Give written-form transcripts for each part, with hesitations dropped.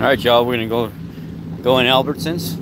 Alright, y'all, we're gonna go in Albertsons.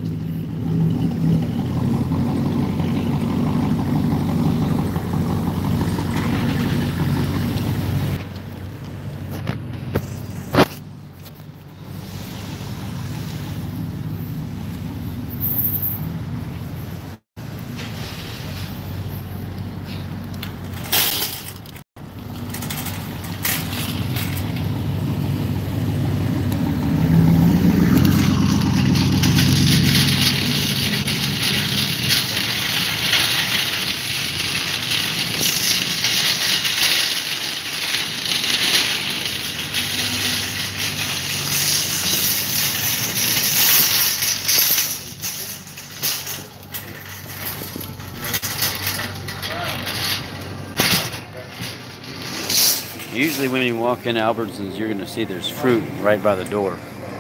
Usually when you walk in Albertsons, you're going to see there's fruit right by the door.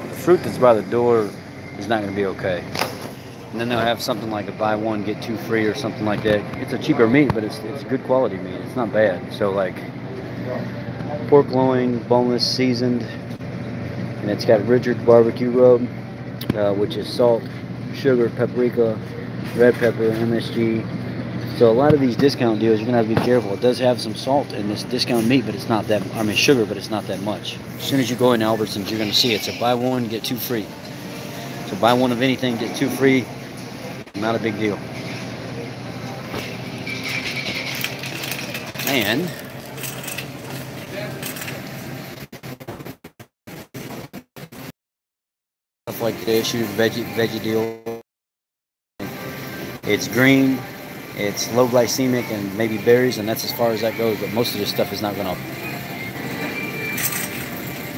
The fruit that's by the door is not going to be okay. And then they'll have something like a buy one, get two free or something like that. It's a cheaper meat, but it's good quality meat. It's not bad. So like pork loin, boneless, seasoned. And it's got Richard's barbecue rub, which is salt, sugar, paprika, red pepper, MSG. So a lot of these discount deals, you're gonna have to be careful. It does have some salt in this discount meat, but it's not that, sugar, but it's not that much. As soon as you go in Albertsons, you're gonna see it's a buy one, get two free. So buy one of anything, get two free, not a big deal. And stuff like this, your veggie deal. It's green. It's low glycemic and maybe berries, and that's as far as that goes, but most of this stuff is not going to.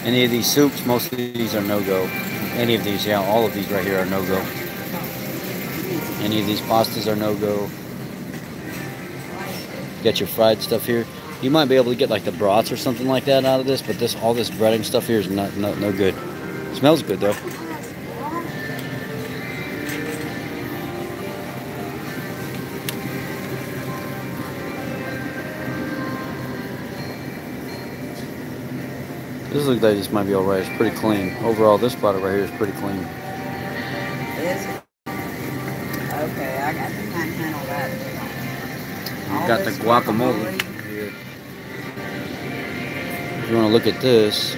Any of these soups, most of these are no-go. Any of these, yeah, all of these right here are no-go. Any of these pastas are no-go. Got your fried stuff here. You might be able to get like the broths or something like that out of this, but all this breading stuff here is no good. It smells good though. This looks like this might be alright. It's pretty clean. Overall, this product right here is pretty clean. Is it? Okay, I can't handle that. You've got the guacamole here. If you want to look at this,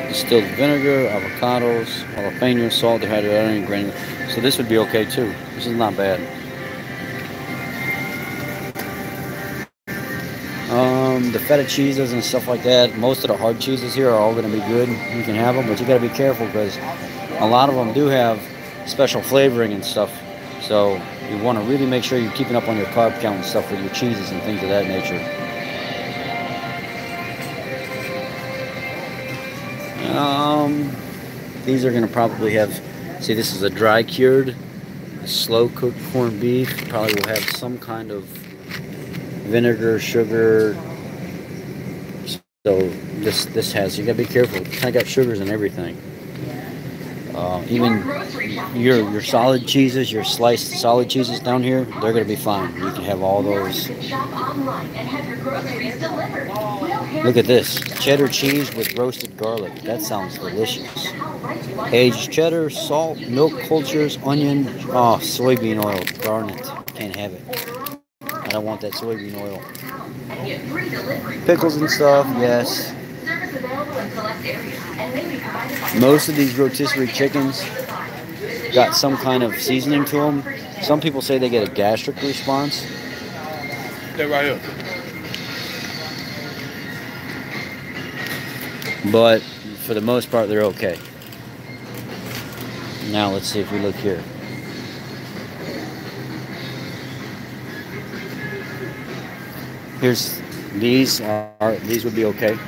distilled vinegar, avocados, jalapenos, salt, dehydrated onion, granular. So this would be okay too. This is not bad. The feta cheeses and stuff like that, most of the hard cheeses here are all going to be good. You can have them, but you got to be careful because a lot of them do have special flavoring and stuff. So you want to really make sure you're keeping up on your carb count and stuff with your cheeses and things of that nature. These are going to probably have, see, this is a dry cured, slow cooked corned beef. Probably will have some kind of vinegar, sugar. So this has, you gotta be careful. It's kind of got sugars and everything. Even your solid cheeses, your sliced solid cheeses down here, they're gonna be fine. You can have all those. Look at this, cheddar cheese with roasted garlic. That sounds delicious. Aged cheddar, salt, milk cultures, onion, soybean oil. Darn it, can't have it. I don't want that soybean oil. Pickles and stuff, yes. Most of these rotisserie chickens got some kind of seasoning to them. Some people say they get a gastric response. They're right here. But for the most part, they're okay. Now let's see if we look here. Here's these would be okay.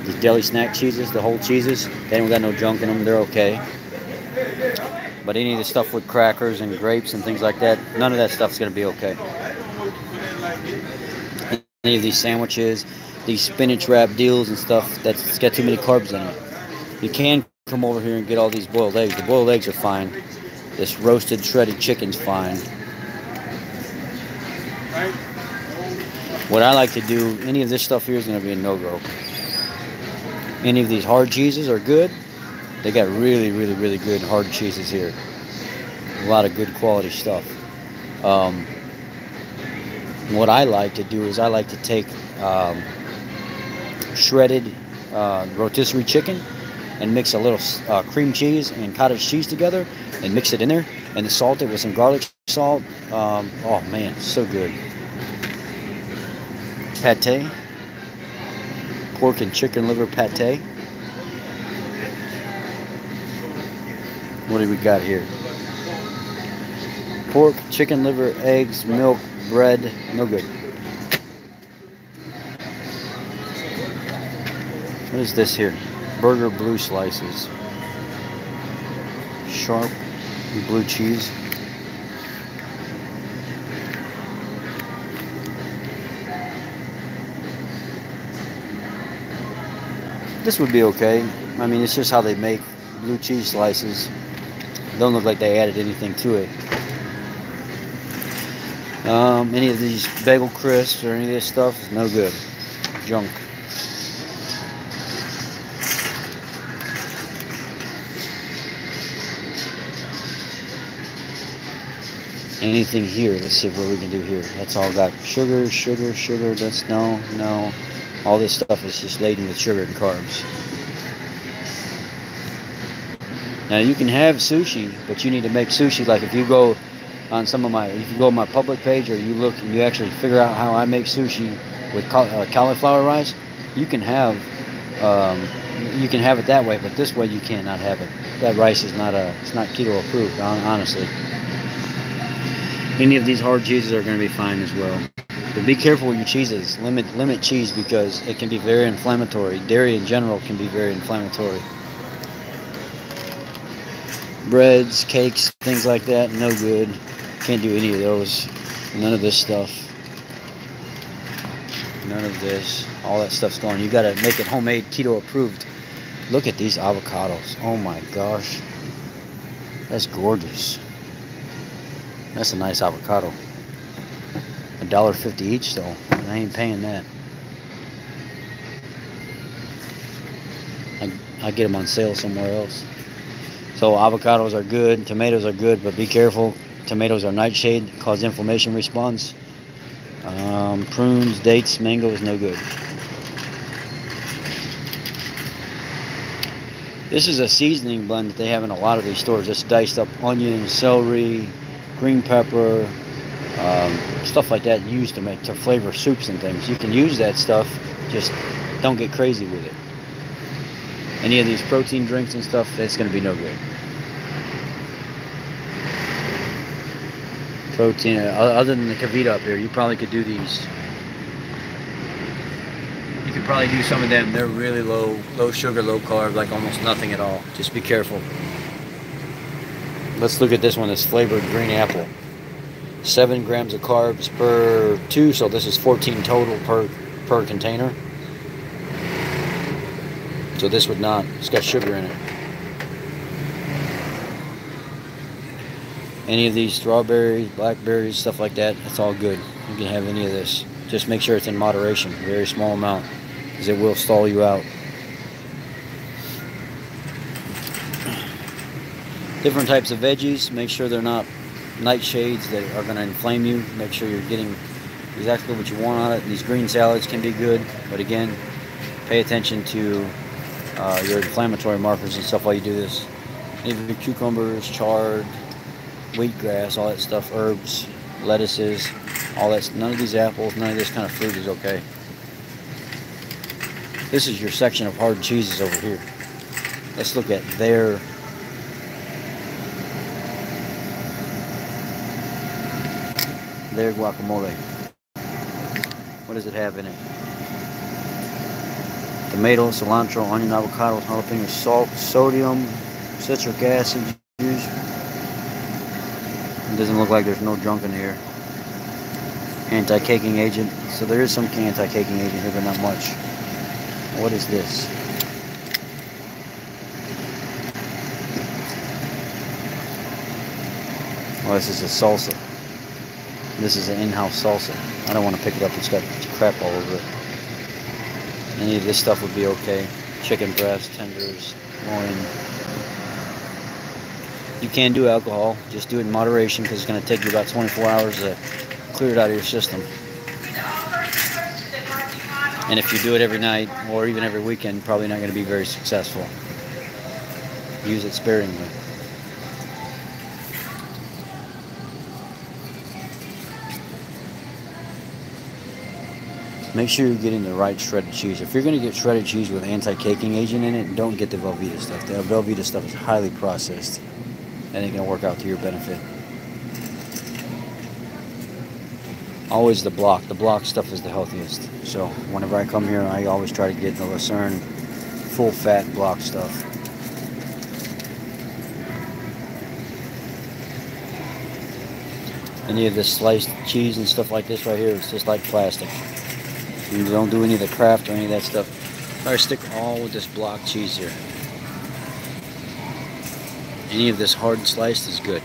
These deli snack cheeses, the whole cheeses, they don't got no junk in them, they're okay. But any of the stuff with crackers and grapes and things like that, none of that stuff's gonna be okay. Any of these sandwiches, these spinach wrap deals and stuff, that's got too many carbs in it. You can come over here and get all these boiled eggs. The boiled eggs are fine. This roasted shredded chicken's fine. What I like to do, any of this stuff here is going to be a no-go. Any of these hard cheeses are good. They got really, really, really good hard cheeses here. A lot of good quality stuff. What I like to do is I like to take shredded rotisserie chicken and mix a little cream cheese and cottage cheese together and mix it in there and salt it with some garlic salt. Oh man, so good. Pate. Pork and chicken liver pate. What do we got here? Pork, chicken liver, eggs, milk, bread. No good. What is this here? Burger blue slices. Sharp blue cheese. This would be okay. I mean, it's just how they make blue cheese slices. Don't look like they added anything to it. Any of these bagel crisps or any of this stuff is no good. Junk. Anything here? Let's see what we can do here. That's all got sugar, sugar, sugar. That's no. All this stuff is just laden with sugar and carbs. Now you can have sushi, but you need to make sushi. Like if you go on if you go on my public page, or you look and you actually figure out how I make sushi with cauliflower rice, you can have it that way. But this way you cannot have it. That rice is it's not keto approved, honestly. Any of these hard cheeses are going to be fine as well. But be careful with your cheeses. Limit cheese because it can be very inflammatory. Dairy in general can be very inflammatory. Breads, cakes, things like that, no good. Can't do any of those. None of this stuff. None of this. All that stuff's gone. You got to make it homemade, keto approved. Look at these avocados. Oh my gosh. That's gorgeous. That's a nice avocado. $1.50 each though. I ain't paying that. I get them on sale somewhere else. So avocados are good, tomatoes are good, but be careful. Tomatoes are nightshade, cause inflammation response. Prunes, dates, mangoes, no good. This is a seasoning blend that they have in a lot of these stores. Just diced up onion, celery, green pepper, stuff like that used to flavor soups and things. You can use that stuff, just don't get crazy with it. Any of these protein drinks and stuff, that's going to be no good. Protein, other than the Kavita up here, you probably could do these. You could probably do some of them. They're really low sugar, low carb, like almost nothing at all. Just be careful. Let's look at this one. It's flavored green apple. 7 grams of carbs per 2, so this is 14 total per container. So this would not. It's got sugar in it. Any of these strawberries, blackberries, stuff like that, it's all good. You can have any of this. Just make sure it's in moderation, very small amount, because it will stall you out. Different types of veggies. Make sure they're not nightshades that are going to inflame you. Make sure you're getting exactly what you want on it. These green salads can be good, but again, pay attention to your inflammatory markers and stuff while you do this. Even cucumbers, chard, wheatgrass, all that stuff, herbs, lettuces, all that. None of these apples, none of this kind of fruit is okay. This is your section of hard cheeses over here. Let's look at their guacamole. What does it have in it? Tomato, cilantro, onion, avocados, jalapenos, salt, sodium, citric acid juice. It doesn't look like there's no junk in here. Anti-caking agent. So there is some anti-caking agent here, but not much. What is this? Well, this is a salsa. This is an in-house salsa. I don't want to pick it up. It's got crap all over it. Any of this stuff would be okay. chicken breast, tenders, loin. You can do alcohol, just do it in moderation because it's going to take you about 24 hours to clear it out of your system. And if you do it every night or even every weekend, probably not going to be very successful. Use it sparingly. Make sure you're getting the right shredded cheese. If you're going to get shredded cheese with anti-caking agent in it, don't get the Velveeta stuff. The Velveeta stuff is highly processed. And ain't going to work out to your benefit. Always the block. The block stuff is the healthiest. So whenever I come here, I always try to get the Lucerne full fat block stuff. Any of this sliced cheese and stuff like this right here, it's just like plastic. You don't do any of the craft or any of that stuff. I stick all with this block cheese here. Any of this hard sliced is good.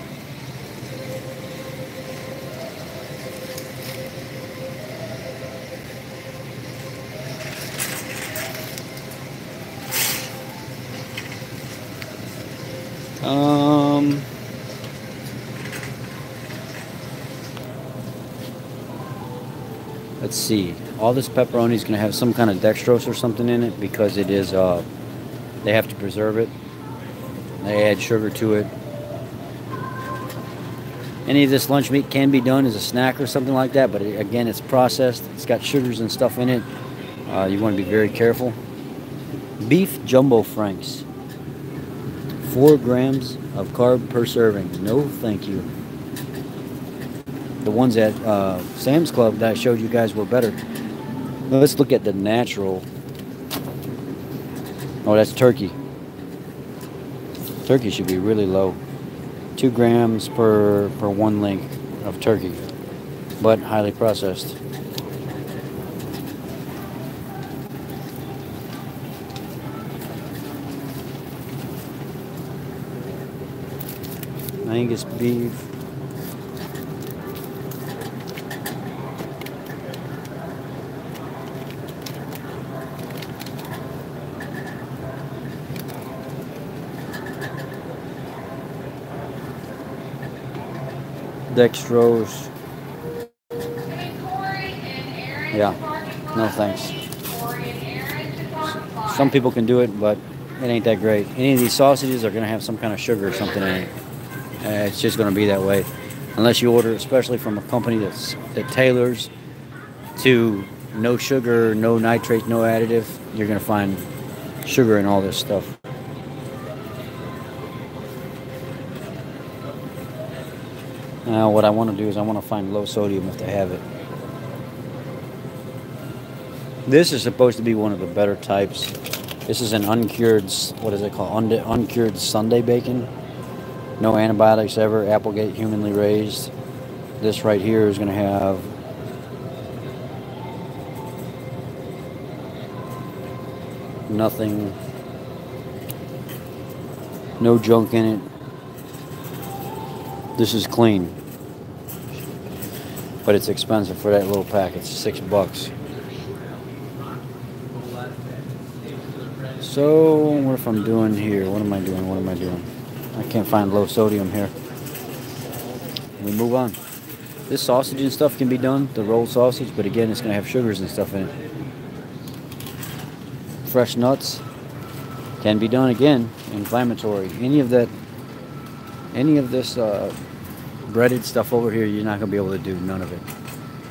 Let's see. All this pepperoni is going to have some kind of dextrose or something in it because it is, they have to preserve it. They add sugar to it. Any of this lunch meat can be done as a snack or something like that, but again, it's processed. It's got sugars and stuff in it. You want to be very careful. Beef jumbo franks. 4 grams of carb per serving. No, thank you. The ones at Sam's Club that I showed you guys were better. Now let's look at the natural. Oh, that's turkey. Turkey should be really low. 2 grams per 1 link of turkey, but highly processed. Angus beef. Dextrose. Yeah, no thanks. Some people can do it, but it ain't that great. Any of these sausages are going to have some kind of sugar or something in it. It's just going to be that way. Unless you order, especially from a company that tailors to no sugar, no nitrate, no additive, you're going to find sugar in all this stuff. Now what I want to do is I want to find low sodium if they have it. This is supposed to be one of the better types. This is an uncured, what is it called? Uncured Sunday bacon. No antibiotics ever, Applegate, humanly raised. This right here is going to have nothing, no junk in it. This is clean, but it's expensive for that little pack. It's $6. So what if I'm doing here? What am I doing? What am I doing? I can't find low sodium here. We move on. This sausage and stuff can be done, the rolled sausage, but again, it's going to have sugars and stuff in it. Fresh nuts can be done, again, inflammatory. Any of this breaded stuff over here, you're not going to be able to do none of it.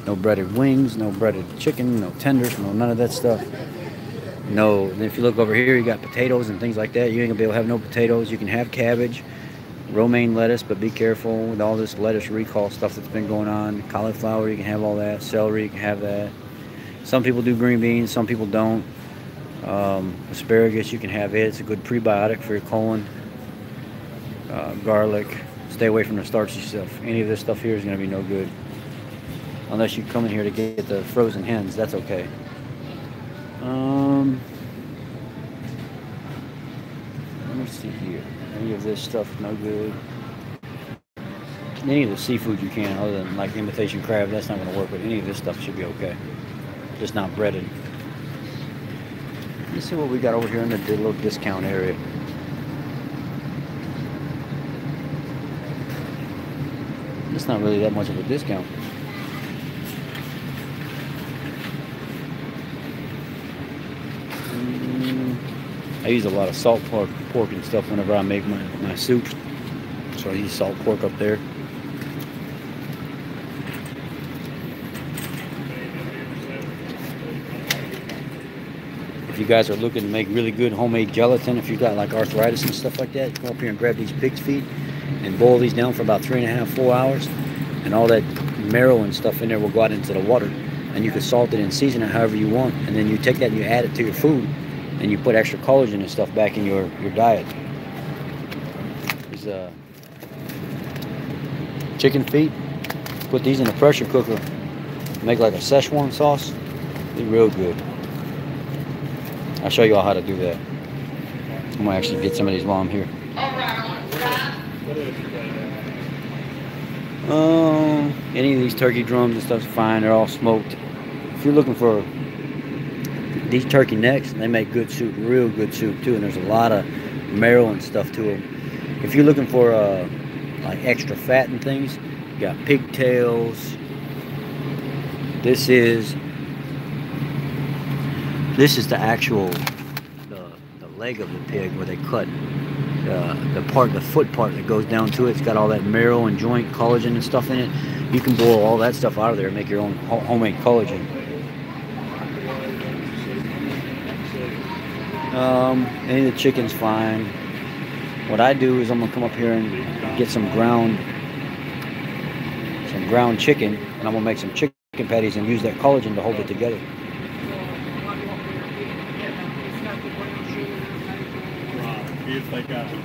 No breaded wings, no breaded chicken, no tenders, no none of that stuff. No, if you look over here, you got potatoes and things like that. You ain't gonna be able to have no potatoes. You can have cabbage, romaine lettuce, but be careful with all this lettuce recall stuff that's been going on. Cauliflower, you can have all that. Celery, you can have that. Some people do green beans, some people don't. Asparagus, you can have it. It's a good prebiotic for your colon. Garlic, stay away from the starchy stuff. Any of this stuff here is gonna be no good. Unless you come in here to get the frozen hens, that's okay. Let me see here. Any of this stuff, no good. Any of the seafood you can, other than like imitation crab, that's not going to work. But any of this stuff should be okay. Just not breaded. Let's see what we got over here in the little discount area. It's not really that much of a discount. I use a lot of salt pork and stuff whenever I make my soups. So I use salt pork up there. If you guys are looking to make really good homemade gelatin, if you've got like arthritis and stuff like that, come up here and grab these pig's feet and boil these down for about 3.5 to 4 hours, and all that marrow and stuff in there will go out into the water, and you can salt it and season it however you want, and then you take that and you add it to your food, and you put extra collagen and stuff back in your diet. These chicken feet, put these in a pressure cooker, make like a Szechuan sauce. They're real good. I'll show you all how to do that. I'm gonna actually get some of these while I'm here. Any of these turkey drums and stuff's fine. They're all smoked. If you're looking for these turkey necks, they make good soup, real good soup too, and there's a lot of marrow and stuff to them. If you're looking for like extra fat and things, you got pigtails. This is the actual the leg of the pig where they cut the foot part that goes down to it. It's got all that marrow and joint collagen and stuff in it. You can boil all that stuff out of there and make your own homemade collagen. Any of the chicken's fine. What I do is I'm gonna come up here and get some ground chicken, and I'm gonna make some chicken patties and use that collagen to hold it together. If they got it.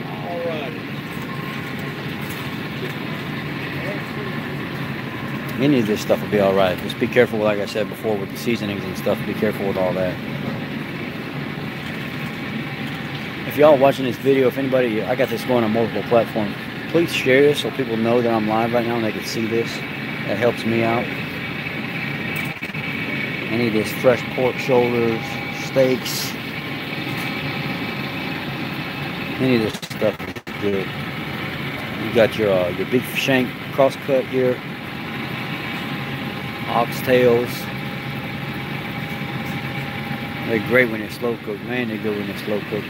All right. Any of this stuff will be all right. Just be careful, like I said before, with the seasonings and stuff. Be careful with all that. If y'all watching this video, if anybody, I got this going on multiple platforms, please share this so people know that I'm live right now and they can see this. That helps me out. Any of this fresh pork shoulders, steaks, any of this stuff is good. You got your big shank cross cut here, oxtails. They're great when they're slow cooked. Man, they're good when they're slow cooked.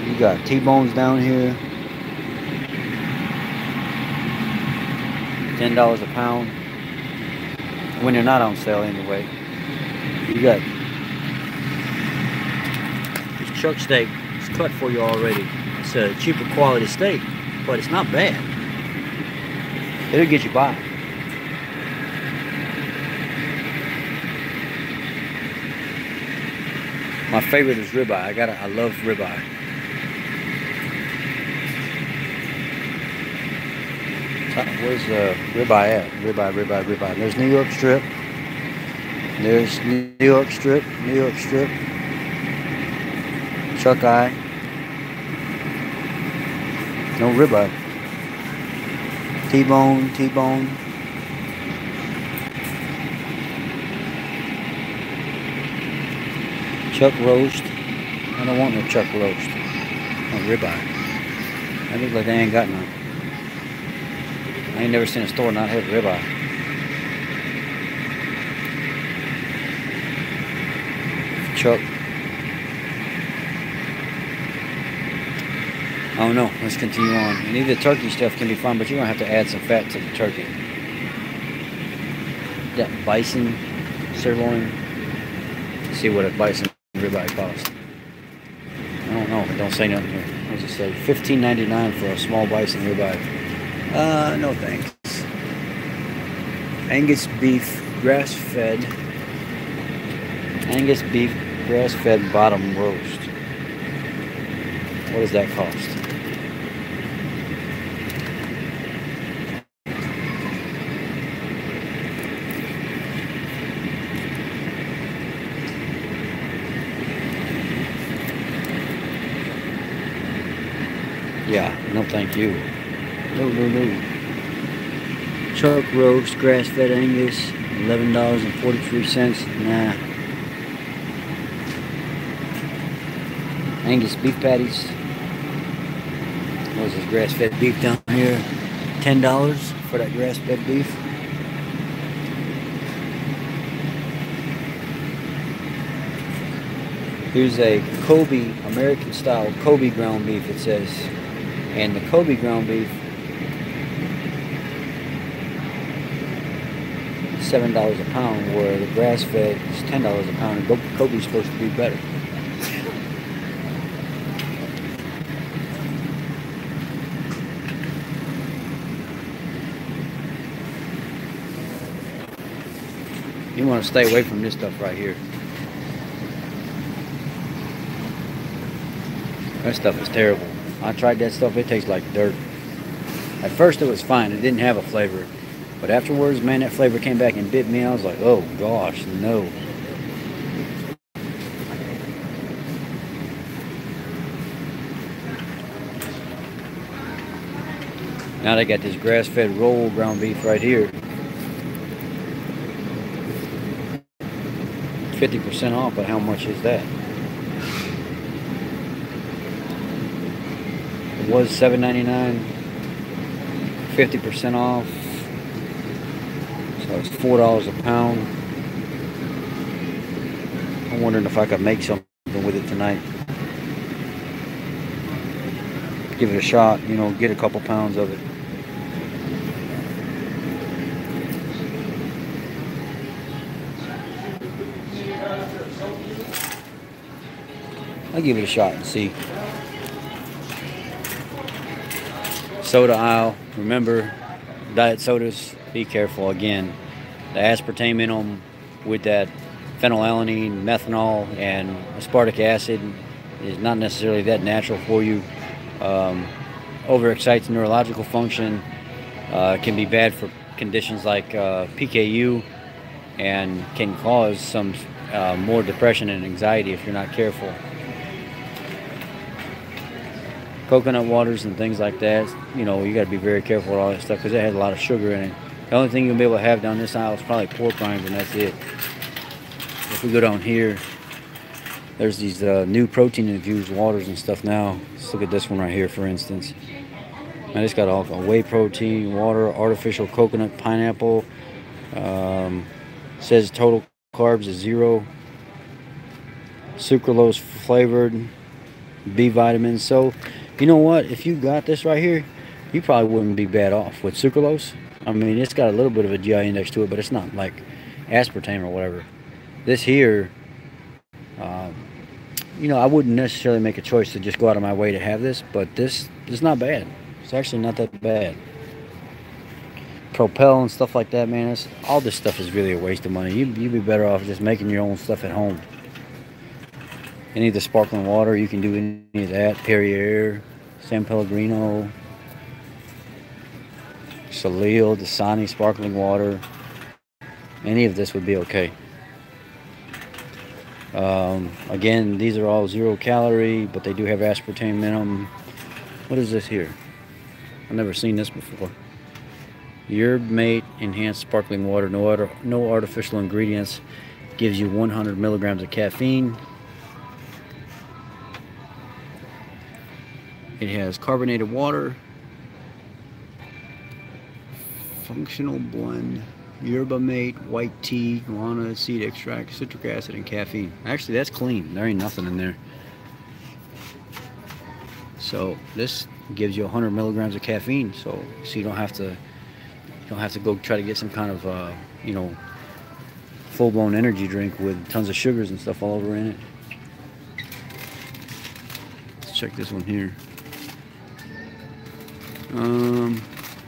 You got T-bones down here, $10 a pound. When they're not on sale anyway. You got this chuck steak. It's cut for you already. It's a cheaper quality steak, but it's not bad. It'll get you by. My favorite is ribeye. I love ribeye. Where's the ribeye at? Ribeye. There's New York strip. There's New York strip. Chuck eye. No ribeye. T-bone. Chuck roast. I don't want no chuck roast. No ribeye. I look like they ain't got none. I ain't never seen a store not have ribeye. Chuck. I don't know. Let's continue on. And either turkey stuff can be fun, but you're going to have to add some fat to the turkey. That bison sirloin. Let's see what a bison ribeye costs. I don't know. It don't say nothing here. What does it say? $15.99 for a small bison ribeye. No thanks. Angus beef, grass-fed. Angus beef, grass-fed bottom roast. What does that cost? Yeah, no thank you. No. Chuck roast, grass-fed Angus, $11.43. Nah. Angus beef patties. What's this grass-fed beef down here? $10 for that grass-fed beef. Here's a Kobe, American style Kobe ground beef, it says. And the Kobe ground beef, $7 a pound, where the grass-fed is $10 a pound, and Kobe's supposed to be better. You want to stay away from this stuff right here. That stuff is terrible. I tried that stuff, it tastes like dirt. At first it was fine, it didn't have a flavor. But afterwards, man, that flavor came back and bit me. I was like, oh gosh, no. Now they got this grass-fed roll ground beef right here. 50% off, but how much is that? It was $7.99, 50% off. So it's $4 a pound. I'm wondering if I could make something with it tonight. Give it a shot, you know, get a couple pounds of it. I'll give it a shot and see. Soda aisle. Remember, diet sodas, be careful again. The aspartame in them with that phenylalanine, methanol, and aspartic acid is not necessarily that natural for you. Overexcites neurological function, can be bad for conditions like PKU, and can cause some more depression and anxiety if you're not careful. Coconut waters and things like that, you know, you got to be very careful with all that stuff because it has a lot of sugar in it. The only thing you'll be able to have down this aisle is probably pork rinds, and that's it. If we go down here, there's these new protein-infused waters and stuff now. Let's look at this one right here, for instance. Now, it's got all whey protein, water, artificial coconut, pineapple. Says total carbs is 0. Sucralose flavored, B vitamins. So, you know what? If you got this right here, you probably wouldn't be bad off with sucralose. I mean, it's got a little bit of a GI index to it, but it's not like aspartame or whatever. This here, you know, I wouldn't necessarily make a choice to just go out of my way to have this, but this is not bad. It's actually not that bad. Propel and stuff like that, man, all this stuff is really a waste of money. You'd be better off just making your own stuff at home. Any of the sparkling water, you can do any of that. Perrier, San Pellegrino, Salil, Dasani sparkling water. Any of this would be okay. Again, these are all 0 calorie, but they do have aspartame in them. What is this here? I've never seen this before. Yerb Mate enhanced sparkling water, no artificial ingredients, gives you 100 milligrams of caffeine. It has carbonated water, functional blend, yerba mate, white tea, guarana, seed extract, citric acid, and caffeine. Actually, that's clean. There ain't nothing in there. So this gives you 100 milligrams of caffeine. So you don't have to go try to get some kind of you know, full-blown energy drink with tons of sugars and stuff all over in it. Let's check this one here.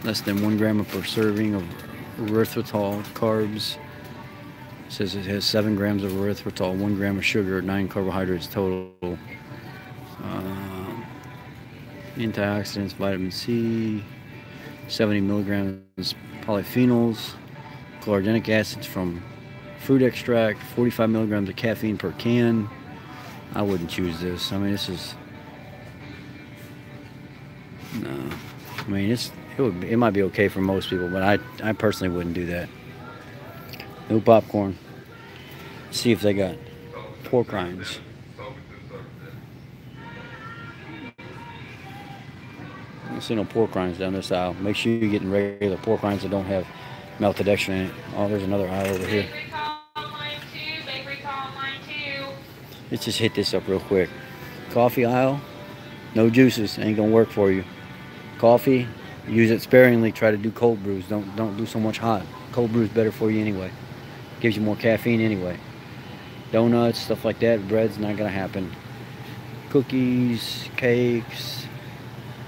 Less than 1 gram per serving of erythritol carbs. It says it has 7 grams of erythritol, 1 gram of sugar, 9 carbohydrates total. Antioxidants, vitamin C, 70 milligrams polyphenols, chlorogenic acids from fruit extract, 45 milligrams of caffeine per can. I wouldn't choose this. I mean, this is no. I mean, it might be okay for most people, but I personally wouldn't do that. No popcorn. See if they got pork rinds. I don't see no pork rinds down this aisle. Make sure you're getting regular pork rinds that don't have melted extra in it. Oh, there's another aisle over here. Let's just hit this up real quick. Coffee aisle, no juices. Ain't gonna work for you. Coffee, use it sparingly. Try to do cold brews. Don't do so much hot. Cold brew is better for you anyway. Gives you more caffeine anyway. Donuts, stuff like that. Bread's not gonna happen. Cookies, cakes,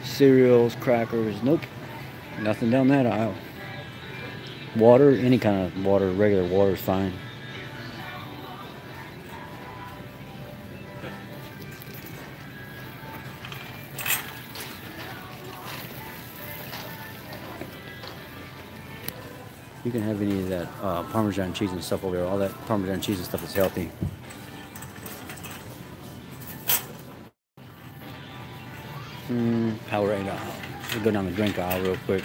cereals, crackers. Nope. Nothing down that aisle. Water, any kind of water, regular water is fine. You can have any of that Parmesan cheese and stuff over there. All that Parmesan cheese and stuff is healthy. Powerade aisle. We'll go down the drink aisle real quick.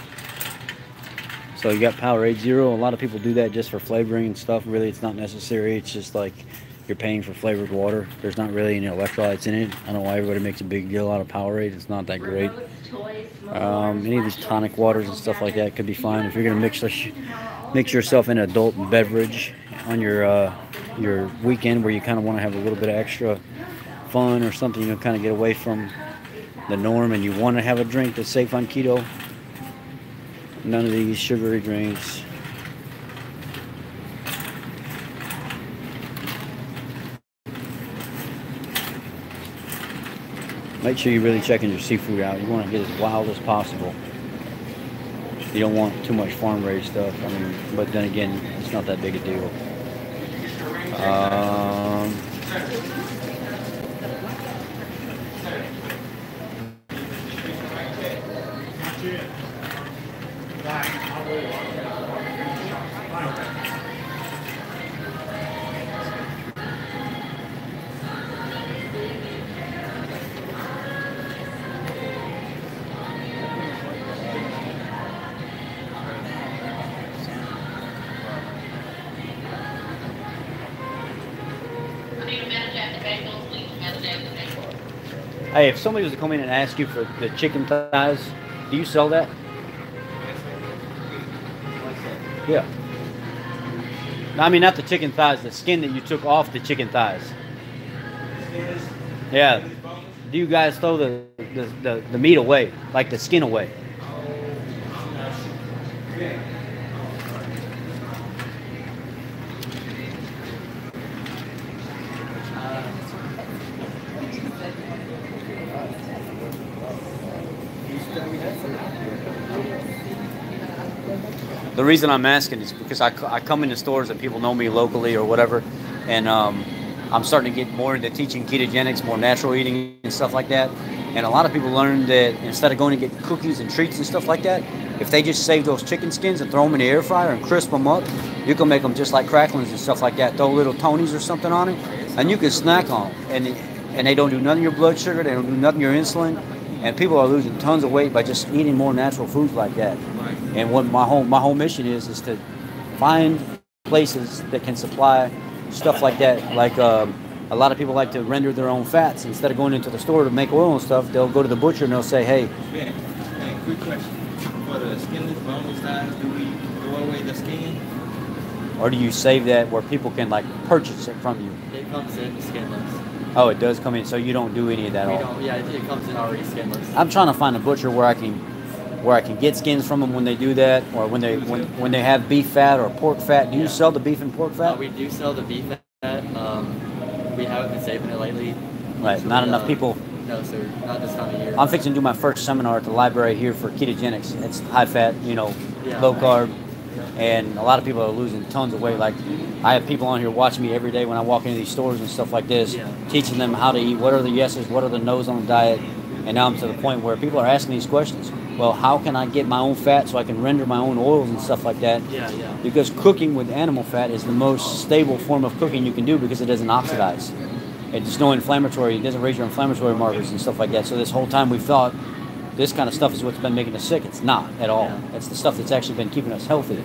So you got Powerade Zero. A lot of people do that just for flavoring and stuff. Really, it's not necessary. It's just like you're paying for flavored water. There's not really any electrolytes in it. I don't know why everybody makes a big deal out of Powerade. It's not that great. Any of these tonic waters and stuff like that could be fine. If you're gonna mix yourself an adult beverage on your weekend where you kind of want to have a little bit of extra fun or something, you know, kind of get away from the norm, and you want to have a drink that's safe on keto. None of these sugary drinks. Make sure you're really checking your seafood out. You want to get as wild as possible. You don't want too much farm-raised stuff. I mean, but then again, it's not that big a deal. Hey, if somebody was to come in and ask you for the chicken thighs, do you sell that? Yeah. No, I mean, not the chicken thighs, the skin that you took off the chicken thighs. Yeah. Do you guys throw the meat away, like the skin away? The reason I'm asking is because I come into stores and people know me locally or whatever, and I'm starting to get more into teaching ketogenics, more natural eating and stuff like that. And a lot of people learn that instead of going to get cookies and treats and stuff like that, if they just save those chicken skins and throw them in the air fryer and crisp them up, you can make them just like cracklings and stuff like that. Throw little Tonys or something on it, and you can snack on them. And they don't do nothing to your blood sugar, they don't do nothing to your insulin. And people are losing tons of weight by just eating more natural foods like that. And what my whole mission is to find places that can supply stuff like that. Like a lot of people like to render their own fats. Instead of going into the store to make oil and stuff, they'll go to the butcher and they'll say, hey. Ben, quick question. For the skinless, boneless thighs, do we throw away the skin? Or do you save that where people can like purchase it from you? It comes in skinless. Oh, it does come in, so you don't do any of that at all? Yeah, it comes in already skinless. I'm trying to find a butcher where I can get skins from them when they do that, or when they have beef fat or pork fat. Do you sell the beef and pork fat? We do sell the beef fat. We haven't been saving it lately. Right, not enough people. No, sir, not this time of year. I'm fixing to do my first seminar at the library here for ketogenics. It's high fat, low carb, and a lot of people are losing tons of weight. Like, I have people on here watching me every day when I walk into these stores and stuff like this, teaching them how to eat, what are the yeses, what are the no's on the diet, and now I'm to the point where people are asking these questions. Well, how can I get my own fat so I can render my own oils and stuff like that? Yeah. Because cooking with animal fat is the most stable form of cooking you can do because it doesn't oxidize. It's no inflammatory, it doesn't raise your inflammatory markers and stuff like that. So this whole time we thought this kind of stuff is what's been making us sick. It's not at all. Yeah. It's the stuff that's actually been keeping us healthy.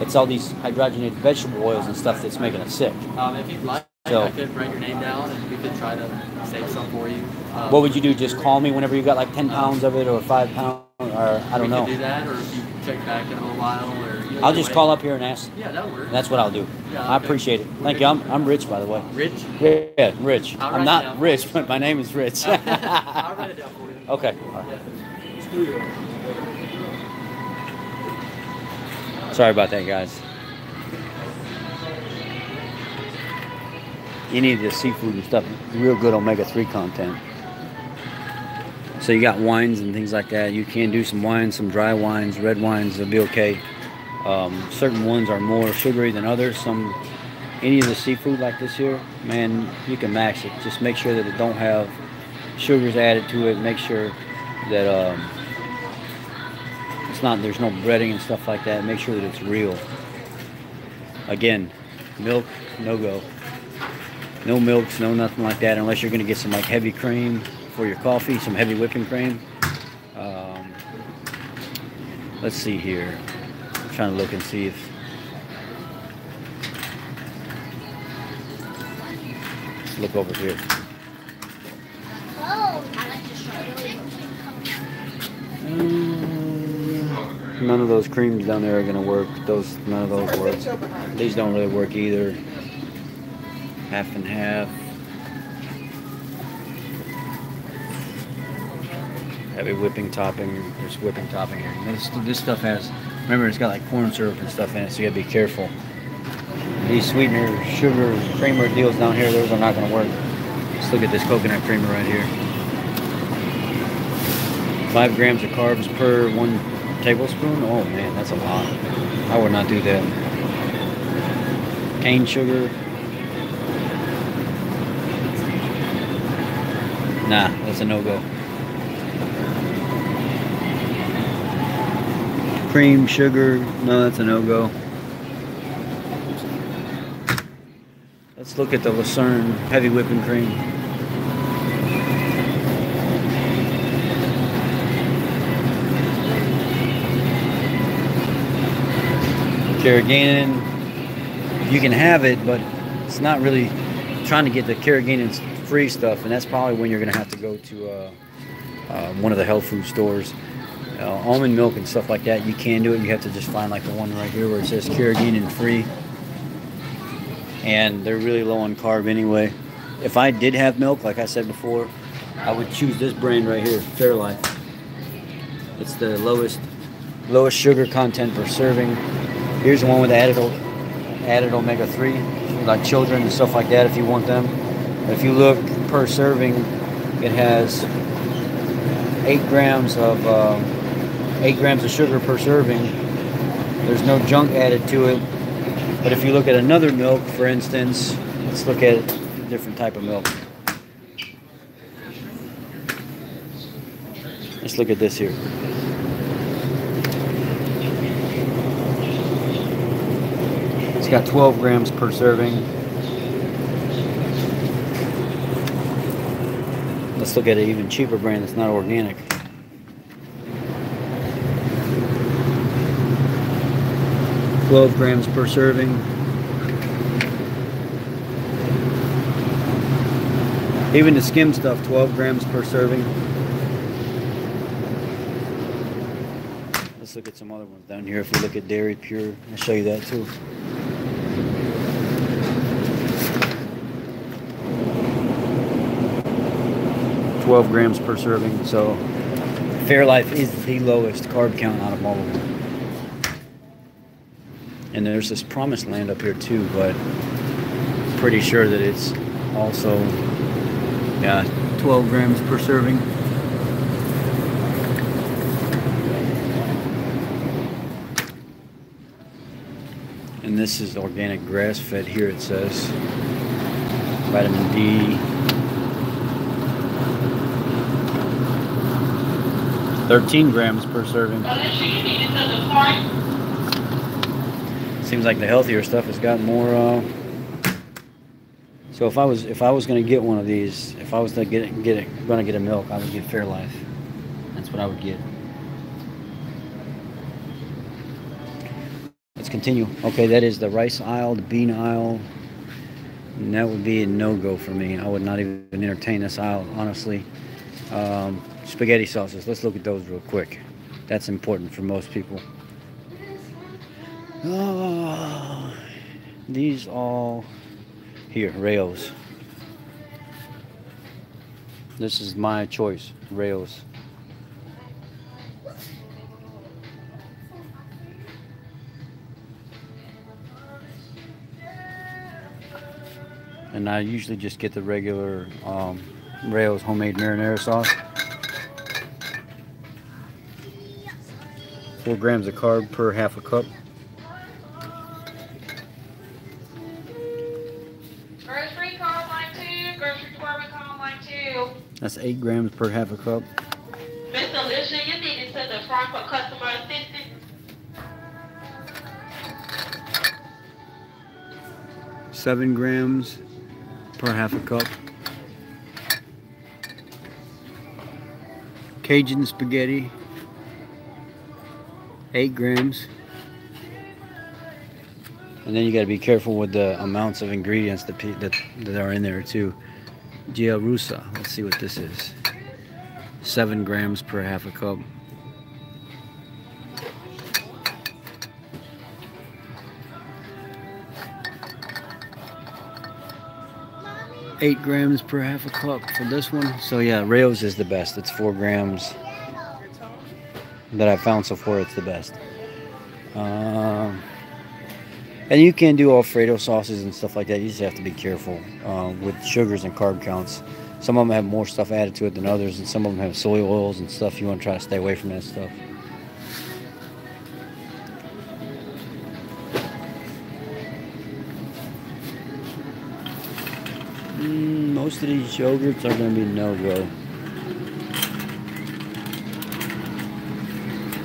It's all these hydrogenated vegetable oils and stuff that's making us sick. If you'd like, So- I could write your name down and we could try to save some for you. What would you do? Just call me whenever you got like 10 pounds of it or 5 pounds, or I don't know. We could do that, or if you check back in a little while, or I'll just call up here and ask. Yeah, that works. That's what I'll do. Yeah, I okay. appreciate it. Thank you. I'm Rich, by the way. Rich? Yeah, Rich. I'll I'm write not it down. rich, but my name is Rich. I'll write it down for you. Okay. Yeah. Sorry about that, guys. You need the seafood and stuff. Real good omega-3 content. So you got wines and things like that. You can do some wines, some dry wines, red wines. They'll be okay. Certain ones are more sugary than others. Any of the seafood like this here, man, you can max it. Just make sure that it don't have sugars added to it. Make sure that there's no breading and stuff like that. Make sure that it's real. Again, milk, no go. No milks, no nothing like that, unless you're going to get some like heavy cream for your coffee, some heavy whipping cream. Let's see here. I'm trying to look and see if... Let's look over here. None of those creams down there are going to work. None of those work. These don't really work either. Half and half. Heavy whipping topping. There's whipping topping here. This stuff has, remember, it's got like corn syrup and stuff in it, so you gotta be careful. These sweetener, sugar, creamer deals down here, those are not gonna work. Let's look at this coconut creamer right here. 5 grams of carbs per 1 tablespoon. Oh man, that's a lot. I would not do that. Cane sugar. Nah, that's a no-go. Cream, sugar, no, that's a no-go. Let's look at the Lucerne heavy whipping cream. Carrageenan, you can have it, but it's not really trying to get the carrageenan free stuff, and that's probably when you're going to have to go to one of the health food stores. Almond milk and stuff like that, you can do it. You have to just find like the one right here where it says carrageenan free, and they're really low on carb anyway. If I did have milk, like I said before, I would choose this brand right here, Fairlife. It's the lowest sugar content per serving. Here's the one with added omega-3, like children and stuff like that if you want them. If you look per serving, it has 8 grams of sugar per serving. There's no junk added to it. But if you look at another milk, for instance, let's look at a different type of milk. Let's look at this here. It's got 12 grams per serving. Let's look at an even cheaper brand that's not organic. $12 grams per serving. Even the skim stuff, 12 grams per serving. Let's look at some other ones down here. If we look at Dairy Pure, I'll show you that too. $12 grams per serving. So Fairlife is the lowest carb count out of all of them. And there's this Promised Land up here too, but I'm pretty sure that it's also 12 grams per serving. And this is organic grass-fed here, it says. Vitamin D. 13 grams per serving. Seems like the healthier stuff has got more. So if I was going to get one of these, if I was to going to get a milk, I would get Fairlife. That's what I would get. Let's continue. Okay, that is the rice aisle, the bean aisle. And that would be a no-go for me. I would not even entertain this aisle, honestly. Spaghetti sauces. Let's look at those real quick. That's important for most people. Oh, these all here, Rails. This is my choice, Rails. And I usually just get the regular Rails homemade marinara sauce. 4 grams of carb per half a cup. Grocery call line 2, grocery department call line 2. That's 8 grams per half a cup. Miss Alicia, you need to send the front for customer assistance. 7 grams per half a cup. Cajun spaghetti, 8 grams. And then you got to be careful with the amounts of ingredients that are in there too. Gia Russa, let's see what this is. 7 grams per half a cup. Eight grams per half a cup for this one. So yeah, Rails is the best. It's 4 grams that I've found so far. It's the best. And you can do Alfredo sauces and stuff like that. You just have to be careful with sugars and carb counts. Some of them have more stuff added to it than others, and some of them have soy oils and stuff. You want to try to stay away from that stuff. Most of these yogurts are going to be no-go.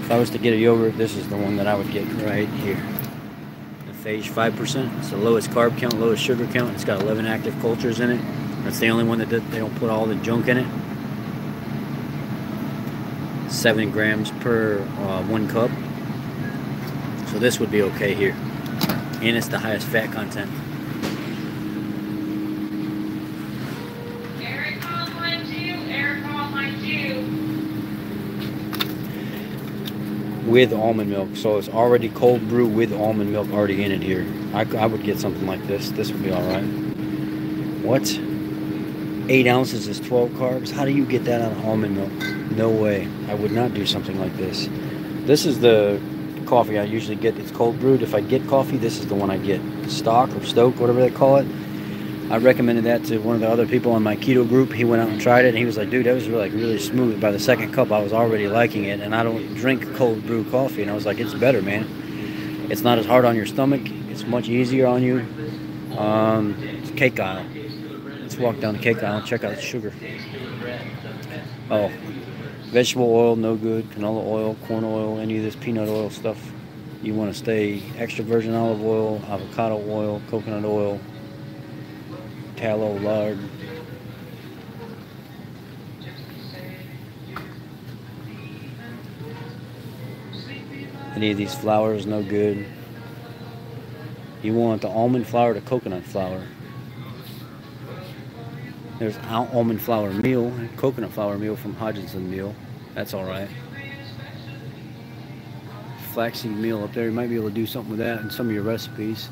If I was to get a yogurt, this is the one that I would get right here. The Phage 5%. It's the lowest carb count, lowest sugar count. It's got 11 active cultures in it. That's the only one that they don't put all the junk in it. 7 grams per 1 cup. So this would be okay here. And it's the highest fat content. With almond milk, so it's already cold brew with almond milk already in it here. I would get something like this. This would be all right. What? 8 ounces is 12 carbs? How do you get that out of almond milk? No way. I would not do something like this. This is the coffee I usually get. It's cold brewed. If I get coffee, this is the one I get. Stock or Stoke, whatever they call it. I recommended that to one of the other people on my keto group. He went out and tried it, and he was like, dude, that was really smooth. By the second cup, I was already liking it, and I don't drink cold brew coffee. And I was like, it's better, man. It's not as hard on your stomach. It's much easier on you. It's cake aisle. Let's walk down the cake aisle and check out the sugar. Oh, vegetable oil, no good. Canola oil, corn oil, any of this peanut oil stuff. You want to stay extra virgin olive oil, avocado oil, coconut oil, tallow, lard. Any of these flours, no good. You want the almond flour to coconut flour. There's almond flour meal, coconut flour meal from Hodgson meal. That's all right. Flaxseed meal up there. You might be able to do something with that in some of your recipes.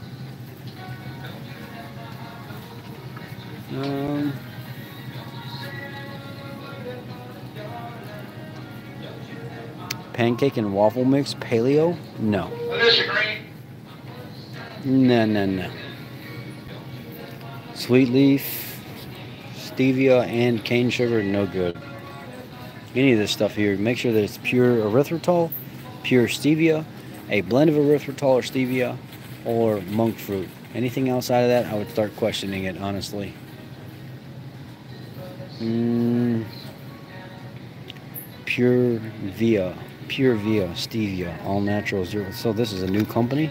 Pancake and waffle mix, paleo? No. No. Sweet leaf, stevia, and cane sugar, no good. Any of this stuff here, make sure that it's pure erythritol, pure stevia, a blend of erythritol or stevia, or monk fruit. Anything outside of that, I would start questioning it, honestly. Pure Via stevia, all natural zero. So this is a new company.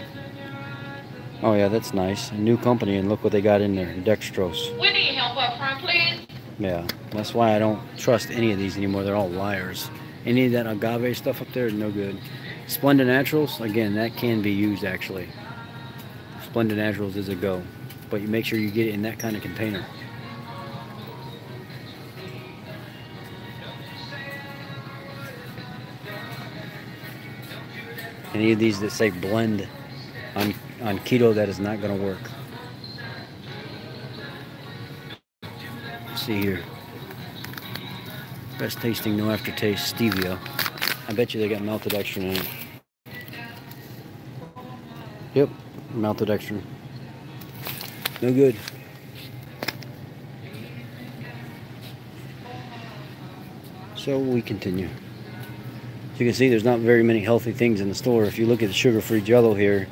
Oh yeah, that's nice. A new company, and look what they got in there. Dextrose. We need help up front, please. Yeah, that's why I don't trust any of these anymore. They're all liars. Any of that agave stuff up there, no good. Splenda Naturals, again, that can be used actually. Splenda Naturals is a go, but you make sure you get it in that kind of container. Any of these that say blend on keto, that is not going to work. Let's see here. Best tasting, no aftertaste, stevia. I bet you they got maltodextrin in it. Yep, maltodextrin. No good. So we continue. As you can see, there's not very many healthy things in the store. If you look at the sugar-free Jello here,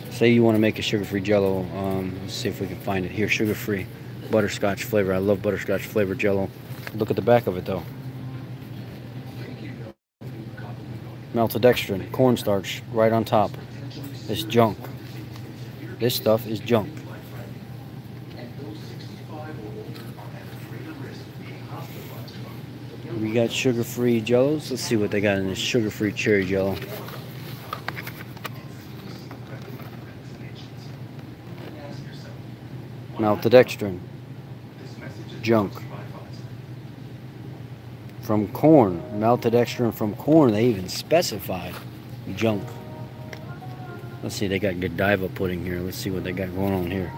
say you want to make a sugar-free Jello. Let's see if we can find it here. Sugar-free butterscotch flavor. I love butterscotch flavored Jello. Look at the back of it though. Maltodextrin, cornstarch, right on top. It's junk. This stuff is junk. We got sugar-free Jellos. Let's see what they got in this sugar-free cherry Jello. Maltodextrin, junk. From corn, maltodextrin from corn. They even specified junk. Let's see, they got Godiva pudding here. Let's see what they got going on here.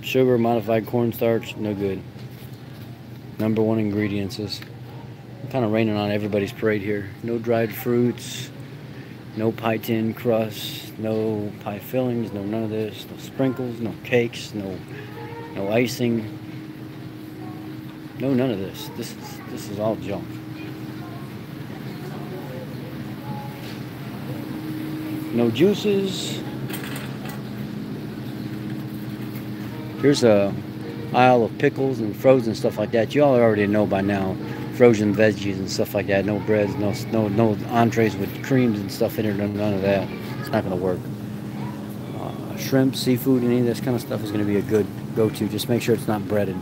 Sugar, modified cornstarch, no good. #1 ingredients is kind of raining on everybody's parade here. No dried fruits, no pie tin crust, no pie fillings, no none of this, no sprinkles, no cakes, no icing, no none of this. This is all junk. No juices. Here's a aisle of pickles and frozen stuff like that. You all already know by now. Frozen veggies and stuff like that. No breads, no entrees with creams and stuff in it. None of that. It's not going to work. Shrimp, seafood, any of this kind of stuff is going to be a good go-to. Just make sure it's not breaded.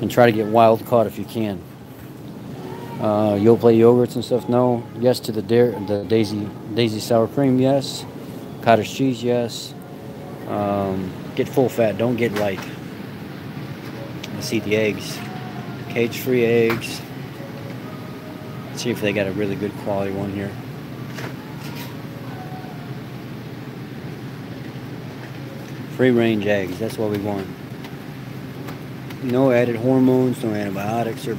And try to get wild caught if you can. Yoplait yogurts and stuff, no. Yes to the daisy sour cream, yes. Cottage cheese, yes. Get full fat, don't get light. Let's see the eggs. Cage-free eggs. Let's see if they got a really good quality one here. Free-range eggs, that's what we want. No added hormones, no antibiotics or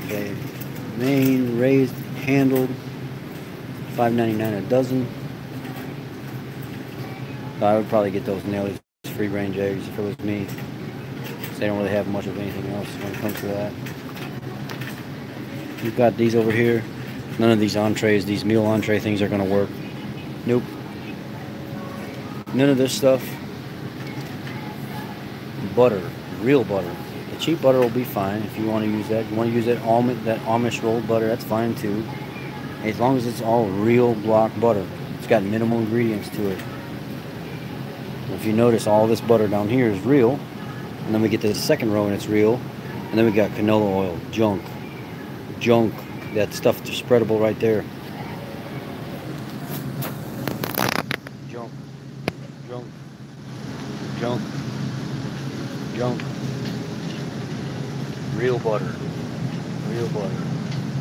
Maine, raised, handled. $5.99 a dozen. So I would probably get those Nelly's free-range eggs if it was me. They don't really have much of anything else when it comes to that. You've got these over here. None of these entrees, these meal entree things are going to work. Nope. None of this stuff. Butter, real butter. The cheap butter will be fine if you want to use that. You want to use that Amish rolled butter, that's fine too. As long as it's all real block butter. It's got minimal ingredients to it. If you notice, all this butter down here is real. And then we get to the second row and it's real. And then we got canola oil, junk. Junk. That stuff is spreadable right there. Junk. Junk. Junk. Junk. Real butter. Real butter.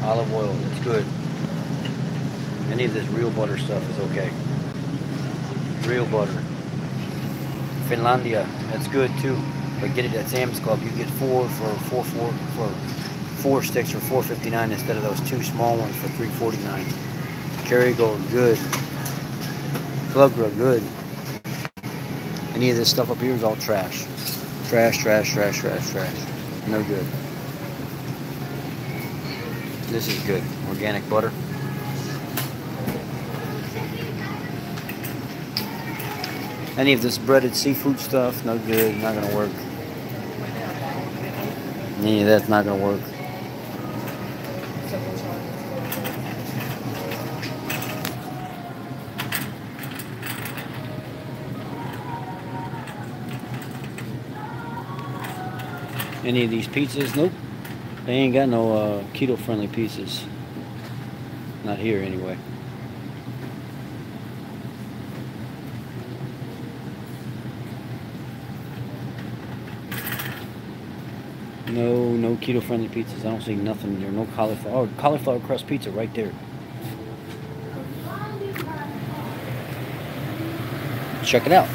Olive oil, it's good. Any of this real butter stuff is okay. Real butter. Finlandia, that's good too. But get it at Sam's Club. You get four sticks for $4.59 instead of those two small ones for $3.49. Kerrygold, good. Clugra, good. Any of this stuff up here is all trash. Trash, trash, trash, trash, trash. No good. This is good. Organic butter. Any of this breaded seafood stuff, no good, not gonna work. Any of that's not gonna work. Any of these pizzas? Nope. They ain't got no keto-friendly pizzas. Not here, anyway. No keto-friendly pizzas. I don't see nothing there. No cauliflower. Oh, cauliflower crust pizza right there. Check it out.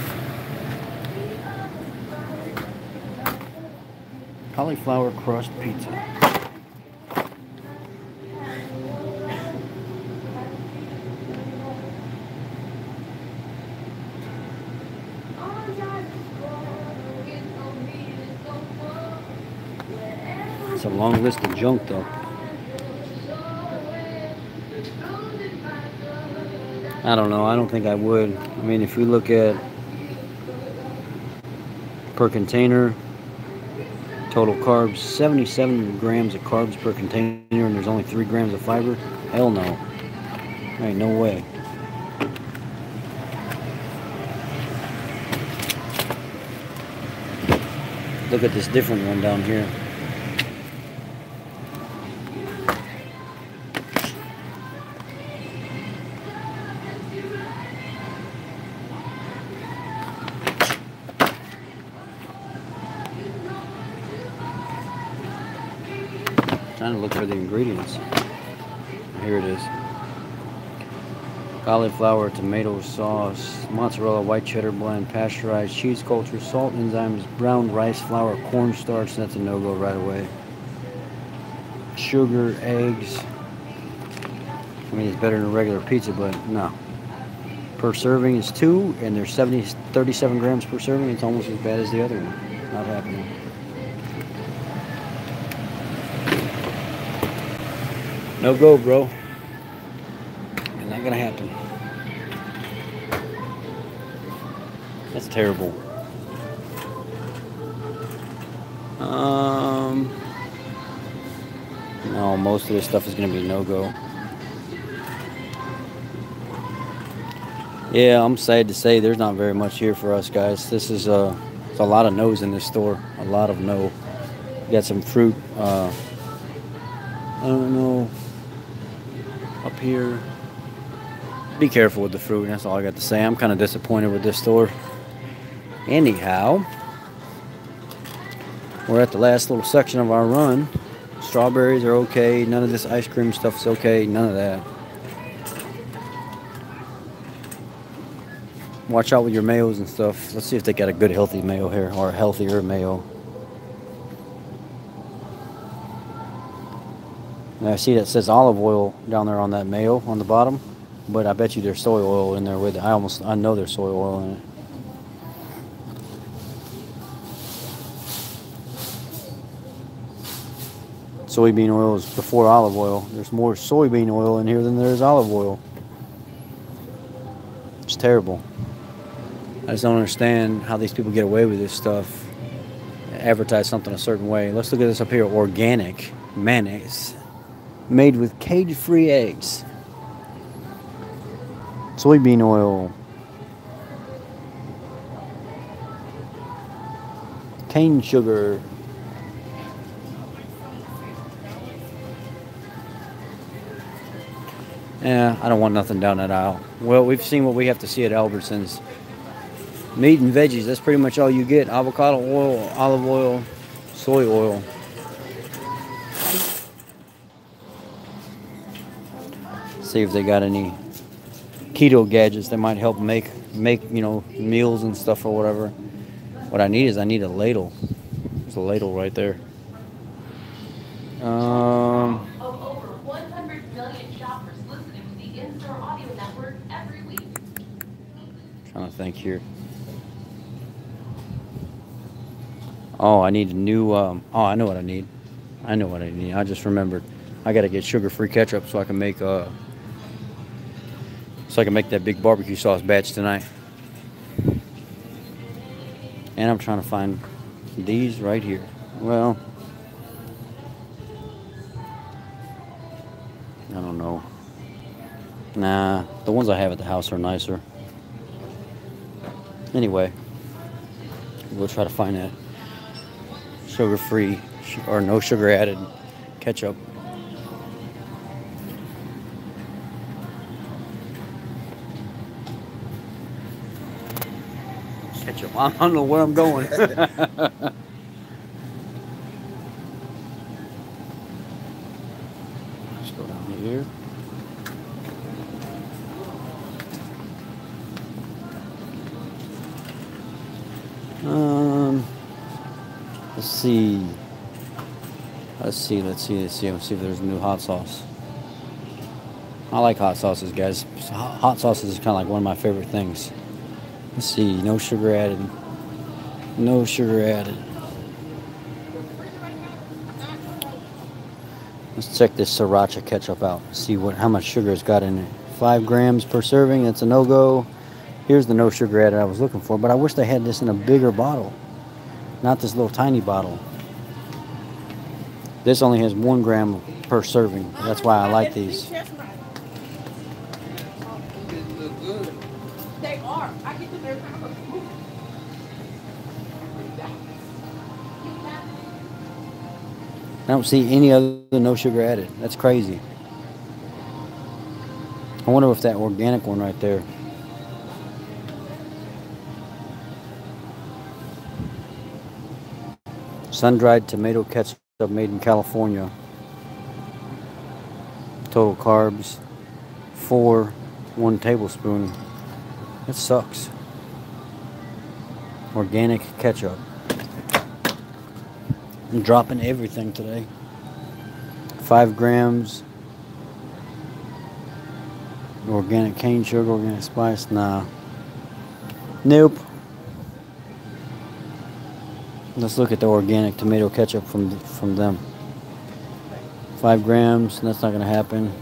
Cauliflower crust pizza. It's a long list of junk, though. I don't know. I don't think I would. I mean, if we look at per container, total carbs, 77 grams of carbs per container, and there's only 3 grams of fiber. Hell no. There ain't no way. Look at this different one down here. Trying to look for the ingredients. Here it is. Cauliflower, tomato sauce, mozzarella, white cheddar blend, pasteurized cheese culture, salt, enzymes, brown rice flour, cornstarch. That's a no-go right away. Sugar, eggs. I mean, it's better than a regular pizza, but no. Per serving is 2, and there's 37 grams per serving. It's almost as bad as the other one. Not happening. No go, bro. It's not gonna happen. That's terrible. No, most of this stuff is gonna be no go. Yeah, I'm sad to say there's not very much here for us, guys. This is it's a lot of no's in this store. A lot of no. Got some fruit. I don't know. Up here, be careful with the fruit. That's all I got to say. I'm kind of disappointed with this store. Anyhow, we're at the last little section of our run. Strawberries are okay. None of this ice cream stuff's okay. None of that. Watch out with your mayos and stuff. Let's see if they got a good healthy mayo here, or a healthier mayo. Now I see that says olive oil down there on that mayo on the bottom, but I bet you there's soy oil in there with it. I know there's soy oil in it. Soybean oil is before olive oil. There's more soybean oil in here than there is olive oil. It's terrible. I just don't understand how these people get away with this stuff. Advertise something a certain way. Let's look at this up here. Organic mayonnaise. Made with cage-free eggs. Soybean oil. Cane sugar. Yeah, I don't want nothing down that aisle. Well, we've seen what we have to see at Albertsons. Meat and veggies, that's pretty much all you get. Avocado oil, olive oil, soy oil. See if they got any keto gadgets that might help make meals and stuff or whatever. What I need is a ladle. There's a ladle right there. Over 100 million shoppers listening to the in-store audio network every week. Trying to think here. Oh, I need a new. I know what I need. I just remembered. I got to get sugar-free ketchup so I can make that big barbecue sauce batch tonight. And I'm trying to find these right here. Well, I don't know. Nah, the ones I have at the house are nicer. Anyway, we'll try to find that sugar-free or no sugar added ketchup. Ketchup. I don't know where I'm going. Let's go down here. Let's see. Let's see if there's a new hot sauce. I like hot sauces, guys. Hot sauces is kind of like one of my favorite things. Let's see. No sugar added. No sugar added. Let's check this sriracha ketchup out. See how much sugar it's got in it. 5 grams per serving. That's a no-go. Here's the no sugar added I was looking for, but I wish they had this in a bigger bottle, not this little tiny bottle. This only has 1 gram per serving. That's why I like these. They are. I get them every time. I don't see any other no sugar added. That's crazy. I wonder if that organic one right there. Sun-dried tomato ketchup made in California. Total carbs, 1 tablespoon. That sucks. Organic ketchup. I'm dropping everything today. 5 grams. Organic cane sugar, organic spice. Nah. Nope. Let's look at the organic tomato ketchup from them. 5 grams. That's not going to happen.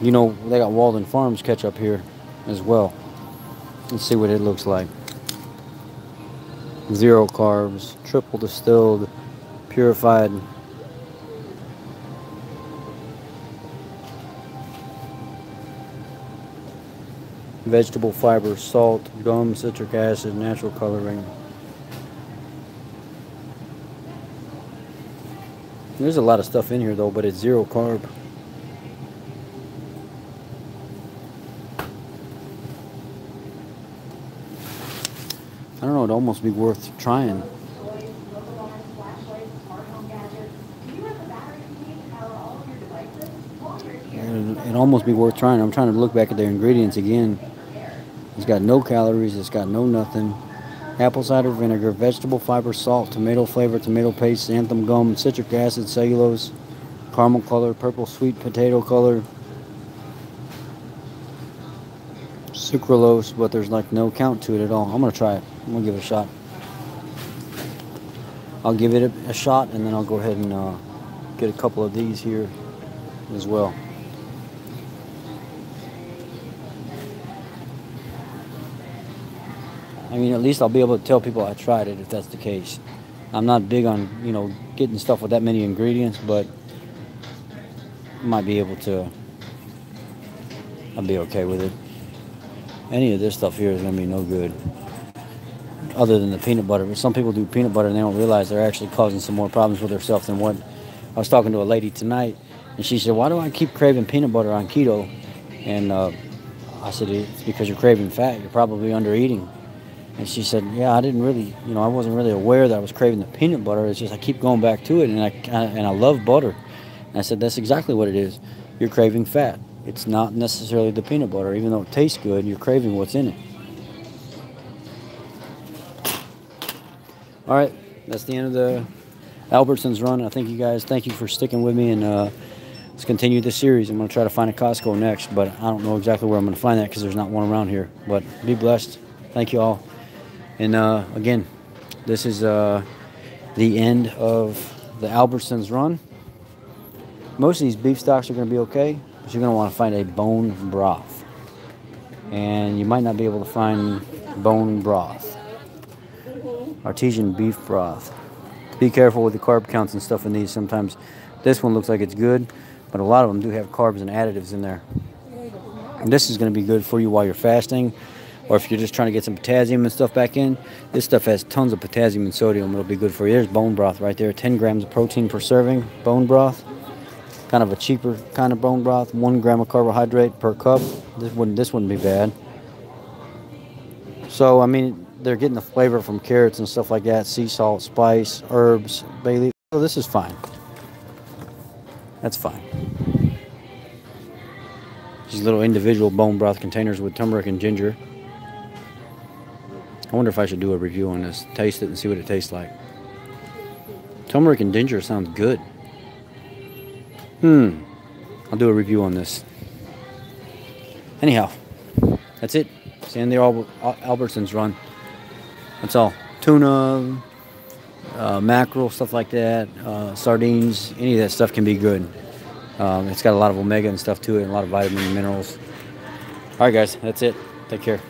You know, they got Walden Farms ketchup here as well. Let's see what it looks like. 0 carbs, triple distilled, purified. Vegetable fiber, salt, gum, citric acid, natural coloring. There's a lot of stuff in here though, but it's 0 carb. I don't know, it'd almost be worth trying. It'd almost be worth trying. I'm trying to look back at their ingredients again. It's got no calories, it's got no nothing. Apple cider vinegar, vegetable fiber, salt, tomato flavor, tomato paste, xanthan gum, citric acid, cellulose, caramel color, purple sweet potato color, sucralose, but there's like no count to it at all. I'm gonna try it. I'm gonna give it a shot. I'll give it a shot, and then I'll go ahead and get a couple of these here as well. I mean, at least I'll be able to tell people I tried it if that's the case. I'm not big on, you know, getting stuff with that many ingredients, but I might be able to. I'll be okay with it. Any of this stuff here is going to be no good, other than the peanut butter. But some people do peanut butter and they don't realize they're actually causing some more problems with themselves than what. I was talking to a lady tonight, and she said, "Why do I keep craving peanut butter on keto?" And I said, "It's because you're craving fat. You're probably under eating." And she said, "Yeah, I didn't really, you know, I wasn't really aware that I was craving the peanut butter. It's just I keep going back to it, and I love butter." And I said, "That's exactly what it is. You're craving fat. It's not necessarily the peanut butter. Even though it tastes good, you're craving what's in it." All right, that's the end of the Albertsons run. I thank you for sticking with me, and let's continue this series. I'm going to try to find a Costco next, but I don't know exactly where I'm going to find that because there's not one around here. But be blessed. Thank you all. And again, this is the end of the Albertsons run. Most of these beef stocks are going to be okay, but you're going to want to find a bone broth. And you might not be able to find bone broth. Artesian beef broth. Be careful with the carb counts and stuff in these. Sometimes this one looks like it's good, but a lot of them do have carbs and additives in there. And this is going to be good for you while you're fasting, Or if you're just trying to get some potassium and stuff back in, this stuff has tons of potassium and sodium. It'll be good for you. There's bone broth right there. 10 grams of protein per serving. Bone broth. Kind of a cheaper kind of bone broth. 1 gram of carbohydrate per cup. This wouldn't be bad. So, I mean, they're getting the flavor from carrots and stuff like that. Sea salt, spice, herbs, bay leaf. So this is fine. That's fine. These little individual bone broth containers with turmeric and ginger. I wonder if I should do a review on this. Taste it and see what it tastes like. Turmeric and ginger sounds good. I'll do a review on this. Anyhow, that's it. It's the end of the Albertsons run. That's all. Tuna, mackerel, stuff like that, sardines, any of that stuff can be good. It's got a lot of omega and stuff to it, and a lot of vitamin and minerals. All right, guys, that's it. Take care.